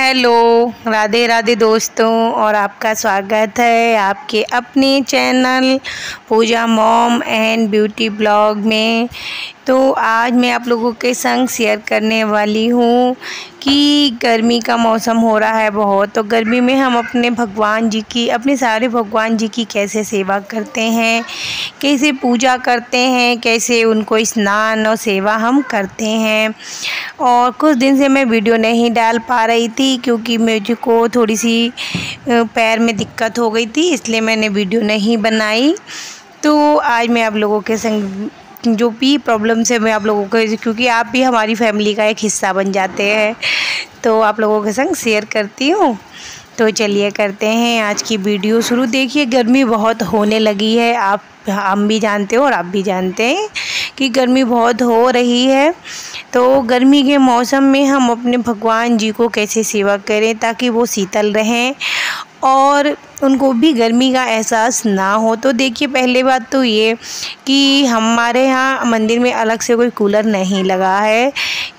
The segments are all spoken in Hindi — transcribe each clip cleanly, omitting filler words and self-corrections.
हेलो, राधे राधे दोस्तों। और आपका स्वागत है आपके अपने channel Pooja mom and beauty blog में। तो आज मैं आप लोगों के संग शेयर करने वाली हूँ कि गर्मी का मौसम हो रहा है बहुत। तो गर्मी में हम अपने भगवान जी की, अपने सारे भगवान जी की कैसे सेवा करते हैं, कैसे पूजा करते हैं, कैसे उनको स्नान और सेवा हम करते हैं। और कुछ दिन से मैं वीडियो नहीं डाल पा रही थी क्योंकि मुझको थोड़ी सी पैर में दिक्कत हो गई थी, इसलिए मैंने वीडियो नहीं बनाई। तो आज मैं आप लोगों के संग जो भी प्रॉब्लम से मैं आप लोगों को, क्योंकि आप भी हमारी फैमिली का एक हिस्सा बन जाते हैं, तो आप लोगों के संग शेयर करती हूँ। तो चलिए करते हैं आज की वीडियो शुरू। देखिए गर्मी बहुत होने लगी है, हम भी जानते हो और आप भी जानते हैं कि गर्मी बहुत हो रही है। तो गर्मी के मौसम में हम अपने भगवान जी को कैसे सेवा करें ताकि वो शीतल रहें और उनको भी गर्मी का एहसास ना हो। तो देखिए पहले बात तो ये कि हमारे यहाँ मंदिर में अलग से कोई कूलर नहीं लगा है,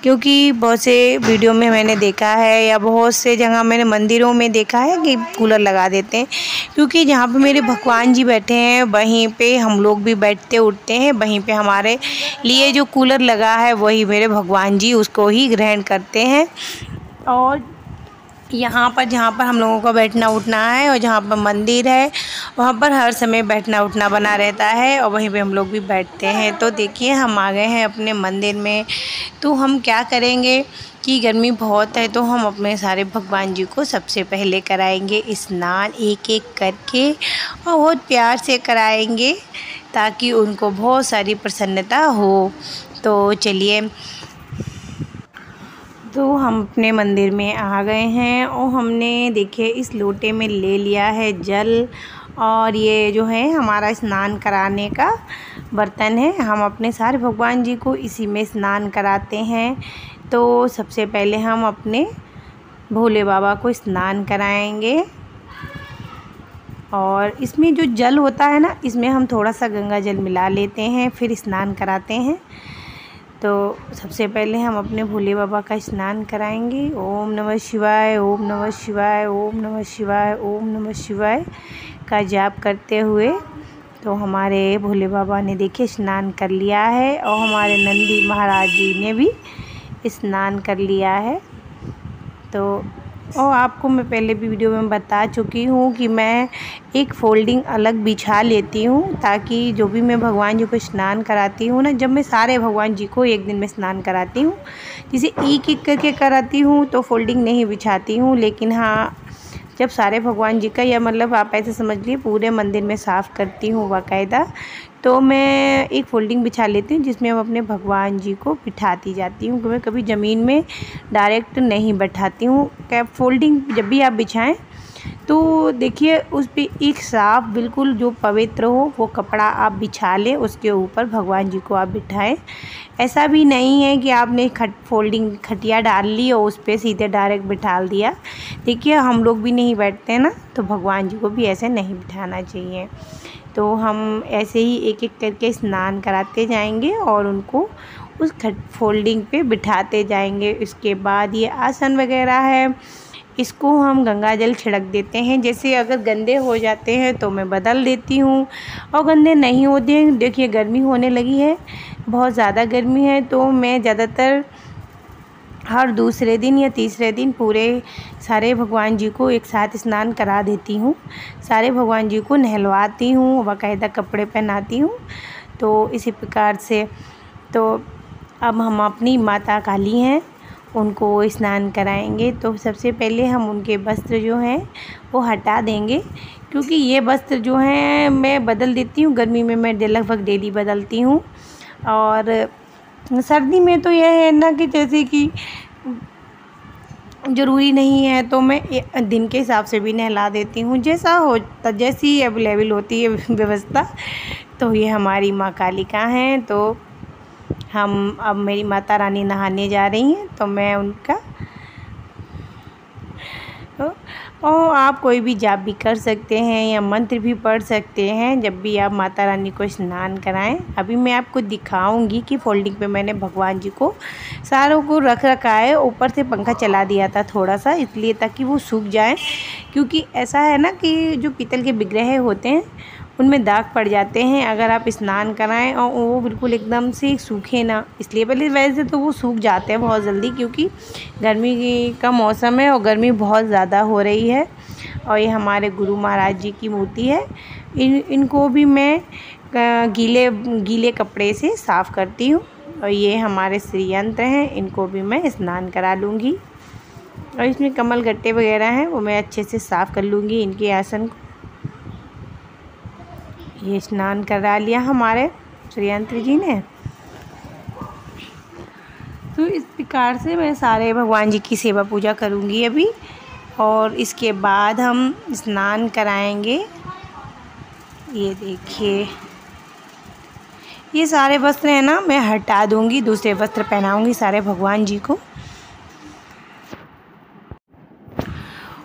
क्योंकि बहुत से वीडियो में मैंने देखा है या बहुत से जगह मैंने मंदिरों में देखा है कि कूलर लगा देते हैं। क्योंकि जहाँ पे मेरे भगवान जी बैठे हैं वहीं पे हम लोग भी बैठते उठते हैं, वहीं पे हमारे लिए जो कूलर लगा है वही मेरे भगवान जी उसको ही ग्रहण करते हैं। और यहाँ पर जहाँ पर हम लोगों को बैठना उठना है और जहाँ पर मंदिर है वहाँ पर हर समय बैठना उठना बना रहता है और वहीं पे हम लोग भी बैठते हैं। तो देखिए हम आ गए हैं अपने मंदिर में। तो हम क्या करेंगे कि गर्मी बहुत है तो हम अपने सारे भगवान जी को सबसे पहले कराएंगे स्नान एक एक करके और बहुत प्यार से कराएंगे ताकि उनको बहुत सारी प्रसन्नता हो। तो चलिए, तो हम अपने मंदिर में आ गए हैं और हमने देखिए इस लोटे में ले लिया है जल, और ये जो है हमारा स्नान कराने का बर्तन है। हम अपने सारे भगवान जी को इसी में स्नान कराते हैं। तो सबसे पहले हम अपने भोले बाबा को स्नान कराएंगे और इसमें जो जल होता है ना, इसमें हम थोड़ा सा गंगा जल मिला लेते हैं फिर स्नान कराते हैं। तो सबसे पहले हम अपने भोले बाबा का स्नान कराएंगे। ओम नमः शिवाय, ओम नमः शिवाय, ओम नमः शिवाय, ओम नमः शिवाय का जाप करते हुए। तो हमारे भोले बाबा ने देखिए स्नान कर लिया है और हमारे नंदी महाराज जी ने भी स्नान कर लिया है। तो और आपको मैं पहले भी वीडियो में बता चुकी हूँ कि मैं एक फ़ोल्डिंग अलग बिछा लेती हूँ ताकि जो भी मैं भगवान जी को स्नान कराती हूँ ना, जब मैं सारे भगवान जी को एक दिन में स्नान कराती हूँ, जिसे एक एक करके कराती हूँ तो फ़ोल्डिंग नहीं बिछाती हूँ। लेकिन हाँ, जब सारे भगवान जी का, या मतलब आप ऐसे समझ लिए पूरे मंदिर में साफ़ करती हूँ बाकायदा, तो मैं एक फ़ोल्डिंग बिछा लेती हूँ जिसमें हम अपने भगवान जी को बिठाती जाती हूँ। मैं कभी ज़मीन में डायरेक्ट नहीं बैठाती हूँ। क्या फ़ोल्डिंग जब भी आप बिछाएं तो देखिए उस पर एक साफ़ बिल्कुल जो पवित्र हो वो कपड़ा आप बिछा लें, उसके ऊपर भगवान जी को आप बिठाएं। ऐसा भी नहीं है कि आपने फ़ोल्डिंग खटिया डाल ली और उस पर सीधे डायरेक्ट बिठा दिया। देखिए हम लोग भी नहीं बैठते ना, तो भगवान जी को भी ऐसे नहीं बिठाना चाहिए। तो हम ऐसे ही एक एक करके स्नान कराते जाएंगे और उनको उस फ़ोल्डिंग पे बिठाते जाएंगे। इसके बाद ये आसन वगैरह है, इसको हम गंगा जल छिड़क देते हैं। जैसे अगर गंदे हो जाते हैं तो मैं बदल देती हूँ, और गंदे नहीं होते हैं, देखिए गर्मी होने लगी है, बहुत ज़्यादा गर्मी है, तो मैं ज़्यादातर हर दूसरे दिन या तीसरे दिन पूरे सारे भगवान जी को एक साथ स्नान करा देती हूँ। सारे भगवान जी को नहलवाती हूँ, बाकायदा कपड़े पहनाती हूँ। तो इसी प्रकार से तो अब हम अपनी माता काली हैं उनको स्नान कराएंगे। तो सबसे पहले हम उनके वस्त्र जो हैं वो हटा देंगे, क्योंकि ये वस्त्र जो हैं मैं बदल देती हूँ। गर्मी में मैं लगभग डेली बदलती हूँ, और सर्दी में तो यह है ना कि जैसे कि ज़रूरी नहीं है तो मैं दिन के हिसाब से भी नहला देती हूँ, जैसा होता, जैसी अवेलेबल होती है व्यवस्था। तो ये हमारी माँ कालिका हैं। तो हम अब मेरी माता रानी नहाने जा रही हैं, तो मैं उनका और आप कोई भी जाप भी कर सकते हैं या मंत्र भी पढ़ सकते हैं जब भी आप माता रानी को स्नान कराएं। अभी मैं आपको दिखाऊंगी कि फोल्डिंग पे मैंने भगवान जी को सारों को रख रखा है। ऊपर से पंखा चला दिया था थोड़ा सा, इसलिए ताकि वो सूख जाए, क्योंकि ऐसा है ना कि जो पीतल के विग्रह होते हैं उनमें दाग पड़ जाते हैं अगर आप स्नान कराएं और वो बिल्कुल एकदम से सूखे ना, इसलिए। पहले वैसे तो वो सूख जाते हैं बहुत जल्दी, क्योंकि गर्मी का मौसम है और गर्मी बहुत ज़्यादा हो रही है। और ये हमारे गुरु महाराज जी की मूर्ति है। इनको भी मैं गीले कपड़े से साफ़ करती हूँ। और ये हमारे श्री यंत्र हैं, इनको भी मैं स्नान करा लूँगी। और इसमें कमल गट्टे वगैरह हैं, वो मैं अच्छे से साफ़ कर लूँगी इनके आसन को। ये स्नान करा लिया हमारे श्रीयंत्र जी ने। तो इस प्रकार से मैं सारे भगवान जी की सेवा पूजा करूँगी अभी, और इसके बाद हम स्नान कराएंगे। ये देखिए, ये सारे वस्त्र हैं ना, मैं हटा दूँगी, दूसरे वस्त्र पहनाऊँगी सारे भगवान जी को।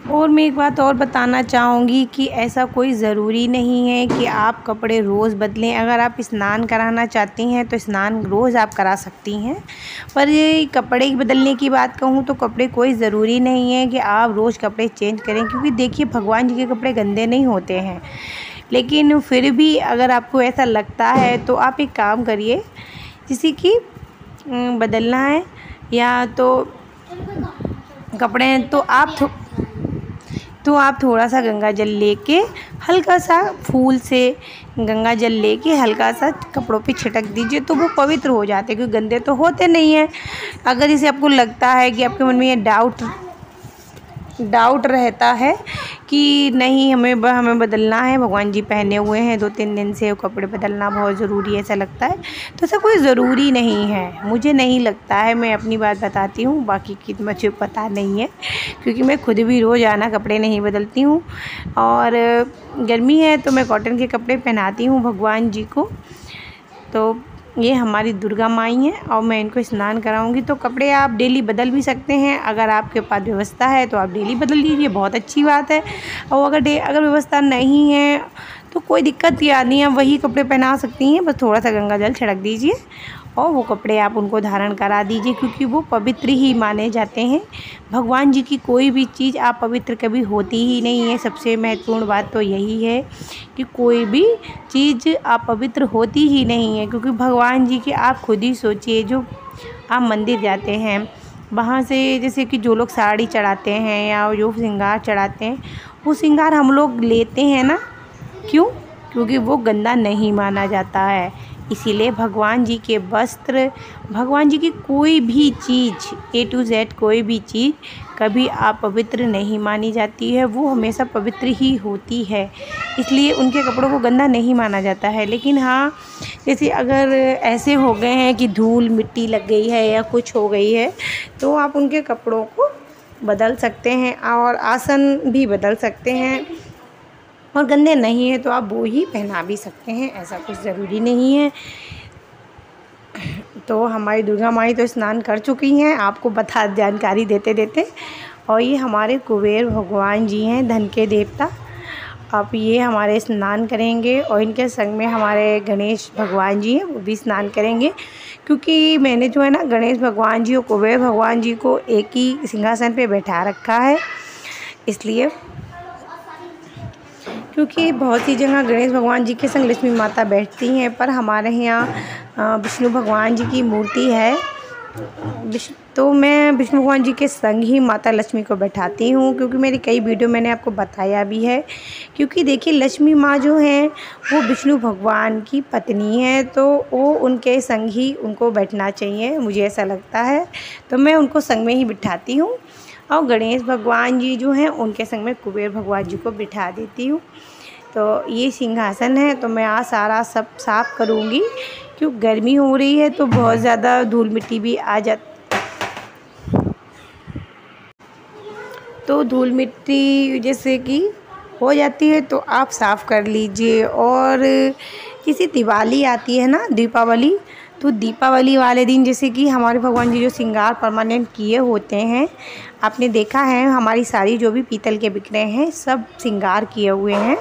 और मैं एक बात और बताना चाहूँगी कि ऐसा कोई ज़रूरी नहीं है कि आप कपड़े रोज़ बदलें। अगर आप स्नान कराना चाहती हैं तो स्नान रोज़ आप करा सकती हैं, पर ये कपड़े बदलने की बात कहूँ तो कपड़े कोई ज़रूरी नहीं है कि आप रोज़ कपड़े चेंज करें, क्योंकि देखिए भगवान जी के कपड़े गंदे नहीं होते हैं। लेकिन फिर भी अगर आपको ऐसा लगता है तो आप एक काम करिए, जैसे कि बदलना है या तो कपड़े, तो आप थोड़ा सा गंगा जल लेके, हल्का सा फूल से गंगा जल लेके हल्का सा कपड़ों पे छिड़क दीजिए, तो वो पवित्र हो जाते हैं, क्योंकि गंदे तो होते नहीं हैं। अगर जैसे आपको लगता है कि आपके मन में ये डाउट रहता है कि नहीं हमें बदलना है, भगवान जी पहने हुए हैं 2-3 दिन से, वो कपड़े बदलना बहुत ज़रूरी है, ऐसा लगता है, तो ऐसा कोई ज़रूरी नहीं है। मुझे नहीं लगता है, मैं अपनी बात बताती हूँ, बाकी की मुझे पता नहीं है, क्योंकि मैं खुद भी रोज़ाना कपड़े नहीं बदलती हूँ। और गर्मी है तो मैं कॉटन के कपड़े पहनाती हूँ भगवान जी को। तो ये हमारी दुर्गा माई हैं और मैं इनको स्नान कराऊंगी। तो कपड़े आप डेली बदल भी सकते हैं, अगर आपके पास व्यवस्था है तो आप डेली बदल लीजिए, बहुत अच्छी बात है। और अगर व्यवस्था नहीं है तो कोई दिक्कत की बात नहीं है, वही कपड़े पहना सकती हैं, बस थोड़ा सा गंगा जल छिड़क दीजिए और वो कपड़े आप उनको धारण करा दीजिए, क्योंकि वो पवित्र ही माने जाते हैं। भगवान जी की कोई भी चीज़ आप पवित्र कभी होती ही नहीं है। सबसे महत्वपूर्ण बात तो यही है कि कोई भी चीज़ आप पवित्र होती ही नहीं है, क्योंकि भगवान जी के आप खुद ही सोचिए, जो आप मंदिर जाते हैं वहाँ से, जैसे कि जो लोग साड़ी चढ़ाते हैं या जो श्रृंगार चढ़ाते हैं, वो श्रृंगार हम लोग लेते हैं ना, क्यों? क्योंकि वो गंदा नहीं माना जाता है। इसीलिए भगवान जी के वस्त्र, भगवान जी की कोई भी चीज़ A to Z कोई भी चीज़ कभी अपवित्र नहीं मानी जाती है, वो हमेशा पवित्र ही होती है, इसलिए उनके कपड़ों को गंदा नहीं माना जाता है। लेकिन हाँ, जैसे अगर ऐसे हो गए हैं कि धूल मिट्टी लग गई है या कुछ हो गई है, तो आप उनके कपड़ों को बदल सकते हैं और आसन भी बदल सकते हैं, और गंदे नहीं है तो आप वो ही पहना भी सकते हैं, ऐसा कुछ ज़रूरी नहीं है। तो हमारी दुर्गा माई तो स्नान कर चुकी हैं, आपको जानकारी देते देते। और ये हमारे कुबेर भगवान जी हैं, धन के देवता। अब ये हमारे स्नान करेंगे और इनके संग में हमारे गणेश भगवान जी हैं, वो भी स्नान करेंगे, क्योंकि मैंने जो है ना गणेश भगवान जी और कुबेर भगवान जी को एक ही सिंहासन पे बैठा रखा है, इसलिए। क्योंकि बहुत सी जगह गणेश भगवान जी के संग लक्ष्मी माता बैठती हैं, पर हमारे यहाँ विष्णु भगवान जी की मूर्ति है, तो मैं विष्णु भगवान जी के संग ही माता लक्ष्मी को बैठाती हूँ, क्योंकि मेरी कई वीडियो मैंने आपको बताया भी है। क्योंकि देखिए लक्ष्मी माँ जो हैं वो विष्णु भगवान की पत्नी है, तो वो उनके संग ही उनको बैठना चाहिए, मुझे ऐसा लगता है, तो मैं उनको संग में ही बिठाती हूँ। और गणेश भगवान जी जो हैं उनके संग में कुबेर भगवान जी को बिठा देती हूँ। तो ये सिंहासन है, तो मैं आज सारा सब साफ़ करूँगी, क्यों गर्मी हो रही है तो बहुत ज़्यादा धूल मिट्टी भी आ जाती, तो धूल मिट्टी जैसे कि हो जाती है तो आप साफ़ कर लीजिए। और किसी दिवाली आती है ना, दीपावली, तो दीपावली वाले दिन जैसे कि हमारे भगवान जी जो श्रृंगार परमानेंट किए होते हैं, आपने देखा है हमारी सारी जो भी पीतल के बिक रहे हैं सब श्रृंगार किए हुए हैं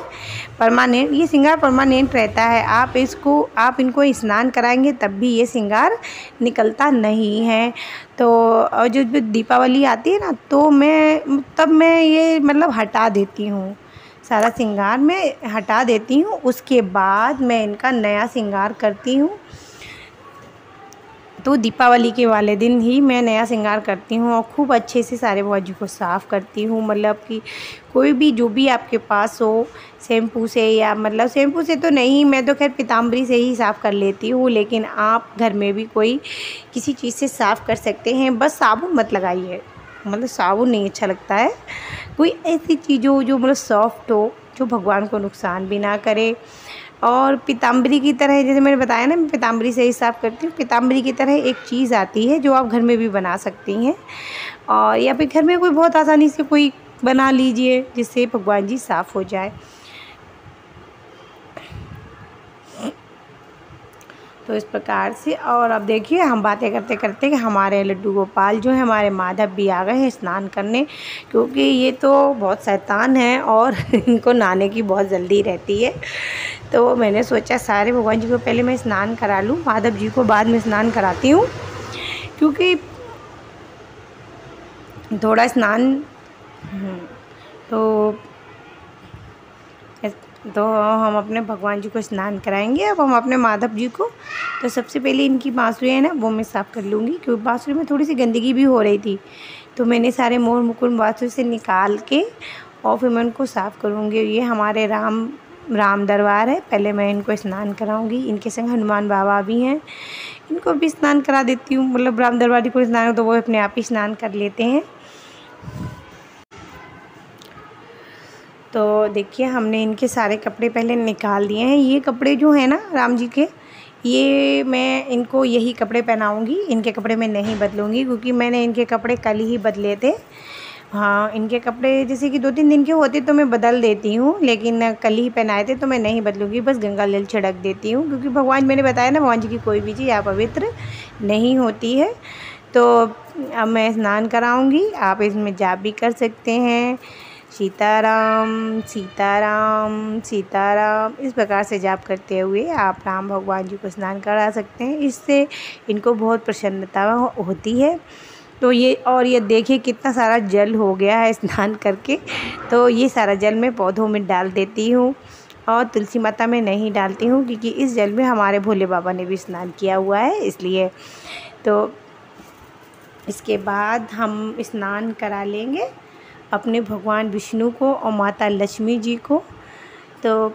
परमानेंट। ये श्रृंगार परमानेंट रहता है। आप इनको स्नान कराएंगे तब भी ये श्रृंगार निकलता नहीं है। तो और जो दीपावली आती है ना, तो मैं ये मतलब हटा देती हूँ, सारा श्रृंगार मैं हटा देती हूँ। उसके बाद मैं इनका नया श्रृंगार करती हूँ। तो दीपावली के वाले दिन ही मैं नया श्रृंगार करती हूँ और खूब अच्छे से सारे भगवान जी को साफ़ करती हूँ। मतलब कि कोई भी जो भी आपके पास हो, शैम्पू से या मतलब शैम्पू से तो नहीं, मैं तो खैर पीताम्बरी से ही साफ़ कर लेती हूँ, लेकिन आप घर में भी कोई किसी चीज़ से साफ़ कर सकते हैं। बस साबुन मत लगाइए, मतलब साबुन नहीं अच्छा लगता है। कोई ऐसी चीज़ हो जो मतलब सॉफ्ट हो, जो भगवान को नुकसान भी ना करे। और पीताम्बरी की तरह, जैसे मैंने बताया ना, मैं पीताम्बरी से ही साफ़ करती हूँ। पीताम्बरी की तरह एक चीज़ आती है जो आप घर में भी बना सकती हैं, और या फिर घर में कोई बहुत आसानी से कोई बना लीजिए जिससे भगवान जी साफ़ हो जाए। तो इस प्रकार से, और अब देखिए हम बातें करते करते कि हमारे लड्डू गोपाल जो है, हमारे माधव भी आ गए हैं स्नान करने, क्योंकि ये तो बहुत शैतान है और इनको नहाने की बहुत जल्दी रहती है। तो मैंने सोचा सारे भगवान जी को पहले मैं स्नान करा लूँ, माधव जी को बाद में स्नान कराती हूँ, क्योंकि थोड़ा स्नान तो हम अपने भगवान जी को स्नान कराएंगे। अब हम अपने माधव जी को, तो सबसे पहले इनकी बाँसुरी है ना, वो मैं साफ़ कर लूँगी, क्योंकि बाँसुरी में थोड़ी सी गंदगी भी हो रही थी। तो मैंने सारे मोर मुकुट बाँसुरी से निकाल के और फिर मैं उनको साफ़ करूँगी। ये हमारे राम दरबार है, पहले मैं इनको स्नान कराऊँगी। इनके संग हनुमान बाबा भी हैं, इनको भी स्नान करा देती हूँ। मतलब राम दरबार को स्नान हो तो वो अपने आप ही स्नान कर लेते हैं। तो देखिए हमने इनके सारे कपड़े पहले निकाल दिए हैं। ये कपड़े जो हैं ना राम जी के, ये मैं इनको यही कपड़े पहनाऊँगी, इनके कपड़े मैं नहीं बदलूँगी, क्योंकि मैंने इनके कपड़े कल ही बदले थे। हाँ, इनके कपड़े जैसे कि 2-3 दिन के होते तो मैं बदल देती हूँ, लेकिन कल ही पहनाए थे तो मैं नहीं बदलूँगी, बस गंगा जल छिड़क देती हूँ, क्योंकि भगवान, मैंने बताया ना, भगवान जी की कोई भी चीज़ अपवित्र नहीं होती है। तो अब मैं स्नान कराऊँगी, आप इसमें जाप भी कर सकते हैं, सीताराम सीताराम सीताराम, इस प्रकार से जाप करते हुए आप राम भगवान जी को स्नान करा सकते हैं। इससे इनको बहुत प्रसन्नता होती है। तो ये देखिए कितना सारा जल हो गया है स्नान करके। तो ये सारा जल मैं पौधों में डाल देती हूँ और तुलसी माता में नहीं डालती हूँ, क्योंकि इस जल में हमारे भोले बाबा ने भी स्नान किया हुआ है, इसलिए। तो इसके बाद हम स्नान करा लेंगे अपने भगवान विष्णु को और माता लक्ष्मी जी को। तो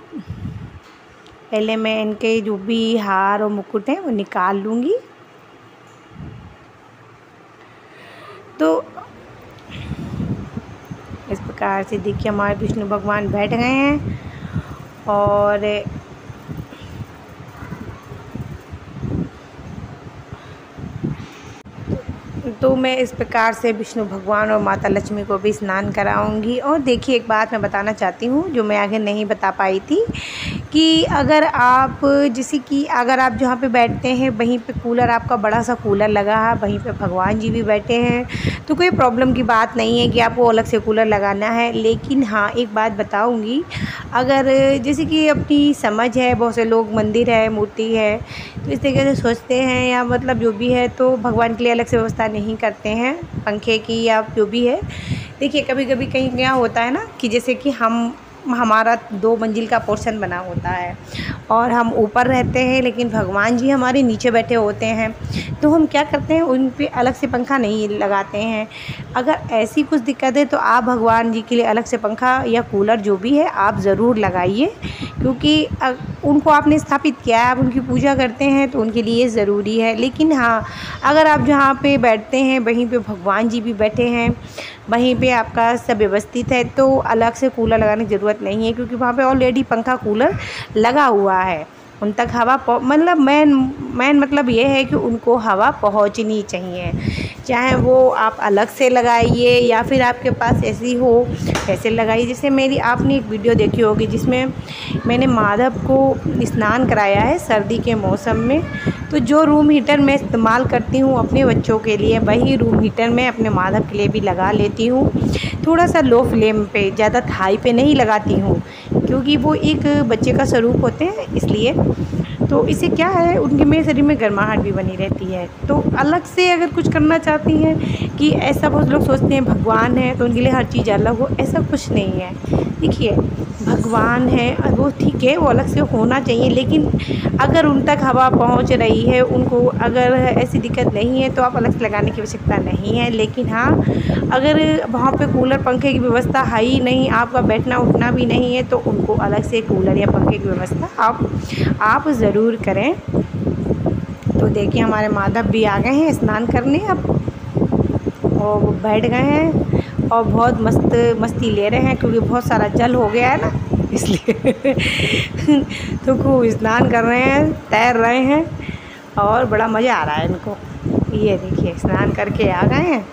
पहले मैं इनके जो भी हार और मुकुट हैं वो निकाल लूँगी। तो इस प्रकार से देखिए हमारे विष्णु भगवान बैठ गए हैं, और तो मैं इस प्रकार से विष्णु भगवान और माता लक्ष्मी को भी स्नान कराऊंगी। और देखिए एक बात मैं बताना चाहती हूँ जो मैं आगे नहीं बता पाई थी, कि अगर आप जैसे कि अगर आप जहाँ पे बैठते हैं वहीं पे कूलर, आपका बड़ा सा कूलर लगा है, वहीं पे भगवान जी भी बैठे हैं, तो कोई प्रॉब्लम की बात नहीं है कि आपको अलग से कूलर लगाना है। लेकिन हाँ, एक बात बताऊँगी, अगर जैसे कि अपनी समझ है, बहुत से लोग मंदिर है, मूर्ति है, तो इस तरीके से सोचते हैं, या मतलब जो भी है, तो भगवान के लिए अलग से व्यवस्था नहीं करते हैं पंखे की या जो भी है। देखिए कभी कभी कहीं क्या होता है ना, कि जैसे कि हमारा 2 मंजिल का पोर्शन बना होता है और हम ऊपर रहते हैं, लेकिन भगवान जी हमारे नीचे बैठे होते हैं, तो हम क्या करते हैं, उन पे अलग से पंखा नहीं लगाते हैं। अगर ऐसी कुछ दिक्कत है तो आप भगवान जी के लिए अलग से पंखा या कूलर जो भी है आप ज़रूर लगाइए, क्योंकि उनको आपने स्थापित किया है, आप उनकी पूजा करते हैं, तो उनके लिए ज़रूरी है। लेकिन हाँ, अगर आप जहाँ पे बैठते हैं वहीं पे भगवान जी भी बैठे हैं, वहीं पे आपका सब व्यवस्थित है, तो अलग से कूलर लगाने की ज़रूरत नहीं है, क्योंकि वहाँ पे ऑलरेडी पंखा कूलर लगा हुआ है। उन तक हवा मतलब मेन मतलब ये है कि उनको हवा पहुँचनी चाहिए, चाहे वो आप अलग से लगाइए या फिर आपके पास ऐसी हो ऐसे लगाइए। जैसे आपने एक वीडियो देखी होगी जिसमें मैंने माधव को स्नान कराया है सर्दी के मौसम में, तो जो रूम हीटर मैं इस्तेमाल करती हूँ अपने बच्चों के लिए, वही रूम हीटर मैं अपने माधव के लिए भी लगा लेती हूँ। थोड़ा सा लो फ्लेम पे, ज़्यादा हाई पे नहीं लगाती हूँ, क्योंकि वो एक बच्चे का स्वरूप होते हैं इसलिए। तो इससे क्या है, उनके मेरे शरीर में गर्माहट भी बनी रहती है। तो अलग से अगर कुछ करना चाहती हैं कि ऐसा बहुत लोग सोचते हैं भगवान है तो उनके लिए हर चीज़ अलग हो, ऐसा कुछ नहीं है। देखिए भगवान है वो ठीक है, वो अलग से होना चाहिए, लेकिन अगर उन तक हवा पहुंच रही है, उनको अगर ऐसी दिक्कत नहीं है तो आप अलग से लगाने की आवश्यकता नहीं है। लेकिन हाँ, अगर वहाँ पे कूलर पंखे की व्यवस्था है ही नहीं, आपका बैठना उठना भी नहीं है, तो उनको अलग से कूलर या पंखे की व्यवस्था आप ज़रूर करें। तो देखिए हमारे माधव भी आ गए हैं स्नान करने अब, और वो बैठ गए हैं और बहुत मस्ती ले रहे हैं, क्योंकि बहुत सारा जल हो गया है ना इसलिए तो खूब स्नान कर रहे हैं, तैर रहे हैं और बड़ा मज़ा आ रहा है इनको। ये देखिए स्नान करके आ गए हैं,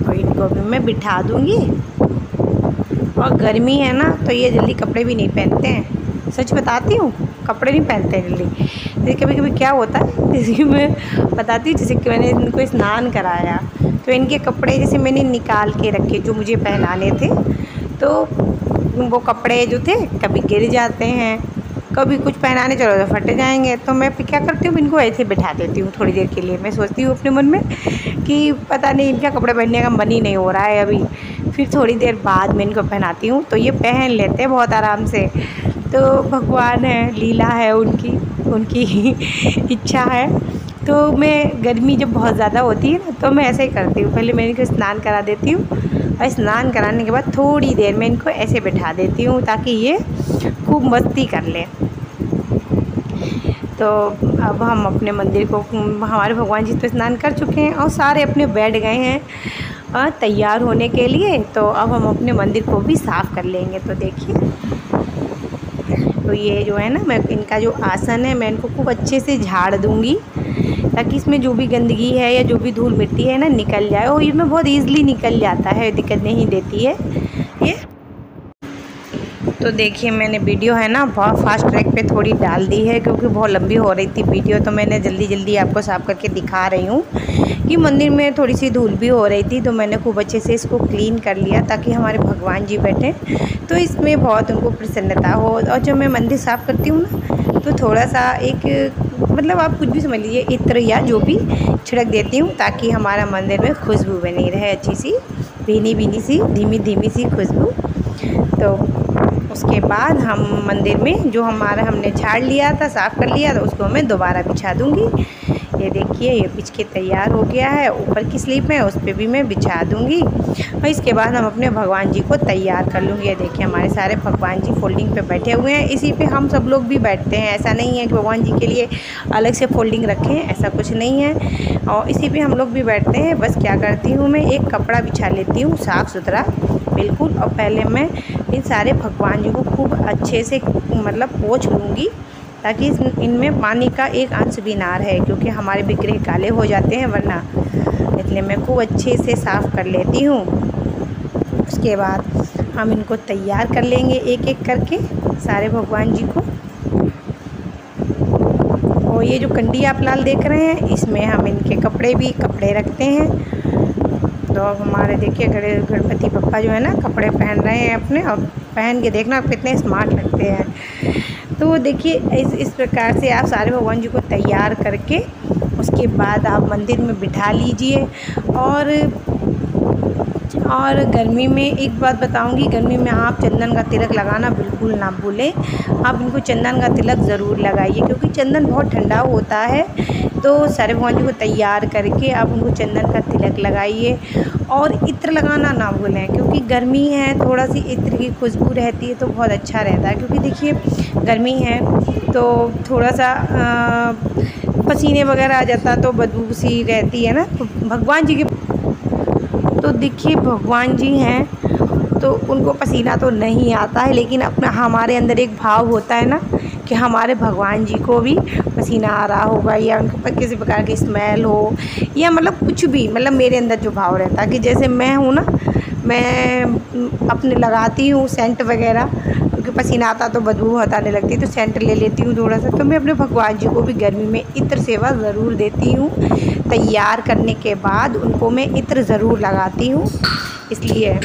तो इनको भी मैं बिठा दूँगी। और गर्मी है ना तो ये जल्दी कपड़े भी नहीं पहनते हैं, सच बताती हूँ, कपड़े नहीं पहनते हैं जल्दी। जैसे कभी कभी क्या होता है, जैसे मैं बताती हूँ, जैसे कि मैंने इनको स्नान कराया तो इनके कपड़े जैसे मैंने निकाल के रखे जो मुझे पहनाने थे, तो वो कपड़े जो थे कभी गिर जाते हैं, कभी कुछ पहनाने चलो तो फट जाएंगे। तो मैं क्या करती हूँ, इनको ऐसे बिठा देती हूँ थोड़ी देर के लिए। मैं सोचती हूँ अपने मन में कि पता नहीं इनका कपड़े पहनने का मन ही नहीं हो रहा है अभी, फिर थोड़ी देर बाद में इनको पहनाती हूँ तो ये पहन लेते हैं बहुत आराम से। तो भगवान है, लीला है उनकी इच्छा है। तो मैं गर्मी जब बहुत ज़्यादा होती है ना तो मैं ऐसे ही करती हूँ, पहले मैं इनको स्नान करा देती हूँ और स्नान कराने के बाद थोड़ी देर में इनको ऐसे बिठा देती हूँ ताकि ये खूब मस्ती कर ले। तो अब हम अपने मंदिर को, हमारे भगवान जी तो स्नान कर चुके हैं और सारे अपने बैठ गए हैं तैयार होने के लिए। तो अब हम अपने मंदिर को भी साफ़ कर लेंगे। तो देखिए, तो ये जो है ना, मैं इनका जो आसन है मैं इनको खूब अच्छे से झाड़ दूँगी ताकि इसमें जो भी गंदगी है या जो भी धूल मिट्टी है ना निकल जाए, और इसमें बहुत ईज़िली निकल जाता है, दिक्कत नहीं देती है ये। तो देखिए मैंने वीडियो है ना बहुत फास्ट ट्रैक पे थोड़ी डाल दी है, क्योंकि बहुत लंबी हो रही थी वीडियो, तो मैंने जल्दी जल्दी आपको साफ़ करके दिखा रही हूँ कि मंदिर में थोड़ी सी धूल भी हो रही थी, तो मैंने खूब अच्छे से इसको क्लीन कर लिया ताकि हमारे भगवान जी बैठें तो इसमें बहुत उनको प्रसन्नता हो। और जब मैं मंदिर साफ़ करती हूँ ना तो थोड़ा सा एक, मतलब आप कुछ भी समझ लीजिए, इत्र या जो भी छिड़क देती हूँ ताकि हमारा मंदिर में खुशबू बनी रहे, अच्छी सी भीनी भीनी सी धीमी धीमी सी खुशबू। तो उसके बाद हम मंदिर में जो हमने झाड़ लिया था, साफ़ कर लिया था, उसको मैं दोबारा बिछा दूँगी। ये देखिए ये बिछ के तैयार हो गया है, ऊपर की स्लीप है उस पर भी मैं बिछा दूँगी। और इसके बाद हम अपने भगवान जी को तैयार कर लूँगी। ये देखिए हमारे सारे भगवान जी फोल्डिंग पे बैठे हुए हैं, इसी पे हम सब लोग भी बैठते हैं। ऐसा नहीं है कि भगवान जी के लिए अलग से फोल्डिंग रखें, ऐसा कुछ नहीं है, और इसी पे हम लोग भी बैठते हैं। बस क्या करती हूँ, मैं एक कपड़ा बिछा लेती हूँ साफ़ सुथरा बिल्कुल, और पहले मैं इन सारे भगवान जी को खूब अच्छे से मतलब पोंछ लूँगी ताकि इनमें पानी का एक अंश भी ना रहे, क्योंकि हमारे विग्रह काले हो जाते हैं वरना, इसलिए मैं खूब अच्छे से साफ़ कर लेती हूँ। उसके बाद हम इनको तैयार कर लेंगे एक एक करके सारे भगवान जी को। और ये जो कंडी आप लाल देख रहे हैं इसमें हम इनके कपड़े रखते हैं। तो अब हमारे देखिए गणपति बप्पा जो है ना कपड़े पहन रहे हैं अपने, और पहन के देखना कितने स्मार्ट लगते हैं। तो देखिए इस प्रकार से आप सारे भगवान जी को तैयार करके उसके बाद आप मंदिर में बिठा लीजिए। और गर्मी में एक बात बताऊंगी, गर्मी में आप चंदन का तिलक लगाना बिल्कुल ना भूलें। आप इनको चंदन का तिलक ज़रूर लगाइए, क्योंकि चंदन बहुत ठंडा होता है। तो सारे भगवान जी को तैयार करके आप उनको चंदन का तिलक लगाइए। और इत्र लगाना ना भूलें, क्योंकि गर्मी है, थोड़ा सी इत्र की खुशबू रहती है तो बहुत अच्छा रहता है। क्योंकि देखिए गर्मी है तो थोड़ा सा पसीने वगैरह आ जाता तो बदबू सी रहती है ना। तो भगवान जी के, तो देखिए भगवान जी हैं तो उनको पसीना तो नहीं आता है, लेकिन अपना हमारे अंदर एक भाव होता है ना कि हमारे भगवान जी को भी पसीना आ रहा होगा, या उनको पर किसी प्रकार की स्मेल हो, या मतलब कुछ भी, मतलब मेरे अंदर जो भाव रहता है कि जैसे मैं हूँ ना, मैं अपने लगाती हूँ सेंट वगैरह, क्योंकि क्योंकि पसीना आता तो बदबू बहुत आने लगती है, तो सेंट ले लेती हूँ थोड़ा सा। तो मैं अपने भगवान जी को भी गर्मी में इत्र सेवा ज़रूर देती हूँ। तैयार करने के बाद उनको मैं इत्र ज़रूर लगाती हूँ, इसलिए।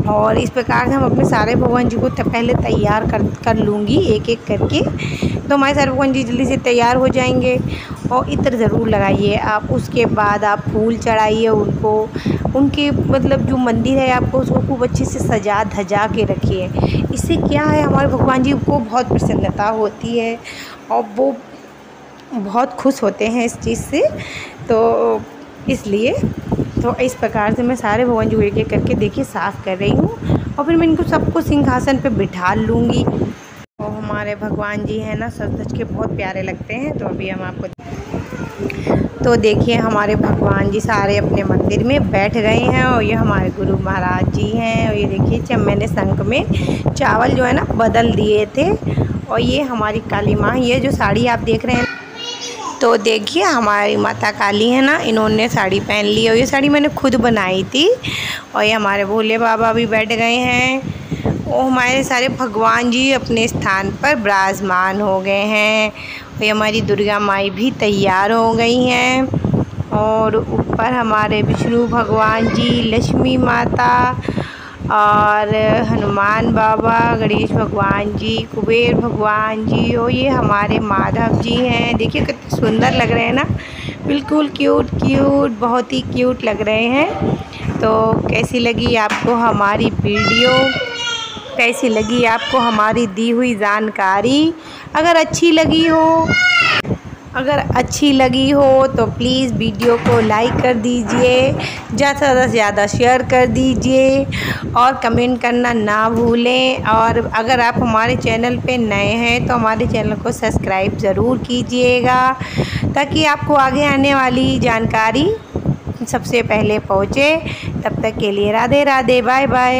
और इस प्रकार से हम अपने सारे भगवान जी को पहले तैयार कर लूँगी एक एक करके, तो हमारे सारे भगवान जी जल्दी से तैयार हो जाएंगे। और इत्र ज़रूर लगाइए आप। उसके बाद आप फूल चढ़ाइए उनको, उनके मतलब जो मंदिर है आपको उसको खूब अच्छे से सजा धजा के रखिए। इससे क्या है, हमारे भगवान जी को बहुत प्रसन्नता होती है और वो बहुत खुश होते हैं इस चीज़ से। तो इसलिए तो इस प्रकार से मैं सारे भगवान जी को एक एक करके देखिए साफ़ कर रही हूँ, और फिर मैं इनको सबको सिंहासन पे बिठा लूँगी। और हमारे भगवान जी हैं ना, सज धज के बहुत प्यारे लगते हैं। तो अभी हम आपको तो देखिए हमारे भगवान जी सारे अपने मंदिर में बैठ गए हैं, और ये हमारे गुरु महाराज जी हैं। और ये देखिए जब मैंने शंख में चावल जो है ना बदल दिए थे। और ये हमारी काली माँ, ये जो साड़ी आप देख रहे हैं, तो देखिए हमारी माता काली है ना, इन्होंने साड़ी पहन ली। और ये साड़ी मैंने खुद बनाई थी। और ये हमारे भोले बाबा भी बैठ गए हैं। और हमारे सारे भगवान जी अपने स्थान पर विराजमान हो गए हैं। और ये हमारी दुर्गा माई भी तैयार हो गई हैं। और ऊपर हमारे विष्णु भगवान जी, लक्ष्मी माता और हनुमान बाबा, गणेश भगवान जी, कुबेर भगवान जी, और ये हमारे माधव जी हैं। देखिए कितने सुंदर लग रहे हैं ना, बिल्कुल क्यूट क्यूट, बहुत ही क्यूट लग रहे हैं। तो कैसी लगी आपको हमारी वीडियो, कैसी लगी आपको हमारी दी हुई जानकारी? अगर अच्छी लगी हो तो प्लीज़ वीडियो को लाइक कर दीजिए, ज़्यादा से ज़्यादा शेयर कर दीजिए, और कमेंट करना ना भूलें। और अगर आप हमारे चैनल पे नए हैं तो हमारे चैनल को सब्सक्राइब ज़रूर कीजिएगा, ताकि आपको आगे आने वाली जानकारी सबसे पहले पहुँचे। तब तक के लिए राधे राधे, बाय बाय।